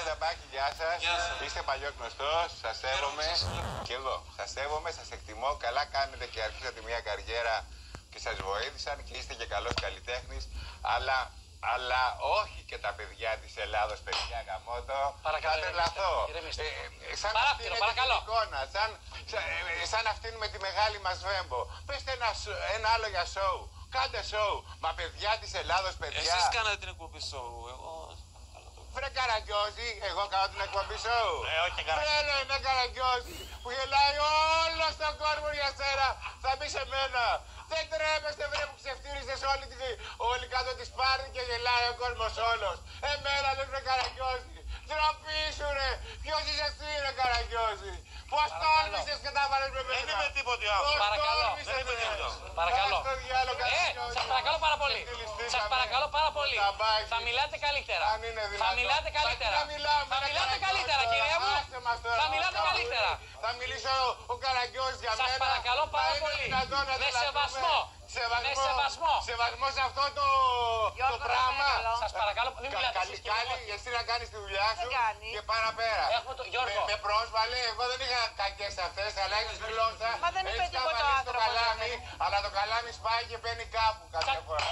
Ταμπάκη, γεια σας. Είστε παλιόγνωστος, σας σέβομαι. Και εγώ σας σέβομαι, σας εκτιμώ. Καλά κάνετε και αρχίσατε μια καριέρα και σας βοήθησαν και είστε και καλός καλλιτέχνης. Αλλά όχι και τα παιδιά της Ελλάδος, παιδιά γαμώτο. Θα τρελαθώ. Σαν αυτή με την εικόνα, σαν αυτήν με τη μεγάλη μας Βέμπο. Πεςτε ένα άλλο για σοου. Κάντε σοου. Μα παιδιά της Ελλάδος, παιδιά. Εσείς κάνατε την εκπομπή σοου. Βρε Καραγκιόζη, εγώ κάνω την εκπομπή σοου. Βρε ένα Καραγκιόζη που γελάει όλο τον κόσμο για σένα. Θα μπει σε μένα. Δεν τρέπεστε βρε που ξεφτύρισες όλοι κάτω της πάρτι και γελάει ο κόσμος όλος. Εμένα λες βρε Καραγκιόζη. Ντροπή σου ρε. Ποιος είσαι εσύ ρε Καραγκιόζη. Πώς τόλμησες και τα βάλες με μένα. Δεν είμαι τίποτε άλλο. Παρακαλώ. Παρακαλώ. Σας παρακαλώ πάρα πολύ. Σας παρακαλώ πάρα πολύ. Θα μιλάτε καλύτερα. Θα μιλάτε καλύτερα. Θα μιλάτε καλύτερα κυρία μου. Θα μιλάτε καλύτερα. Θα μιλήσω ο Καραγκιόζης για μένα. Σας παρακαλώ πάρα πολύ. Με σεβασμό. Με σεβασμό. Σεβασμό σε αυτό το πράγμα. Σας παρακαλώ, μην μιλάτε εσείς και εσύ να κάνεις τη δουλειά σου και παραπέρα. Γιώργο. Με πρόσβαλε, εγώ δεν είχα κακές αυτές, αλλά έχεις γλώσσα. Μα δεν είπε τίποτα ο άνθρωπος. Αλλά το καλάμι σπάει και παίρνει κάπου κάποια φορά.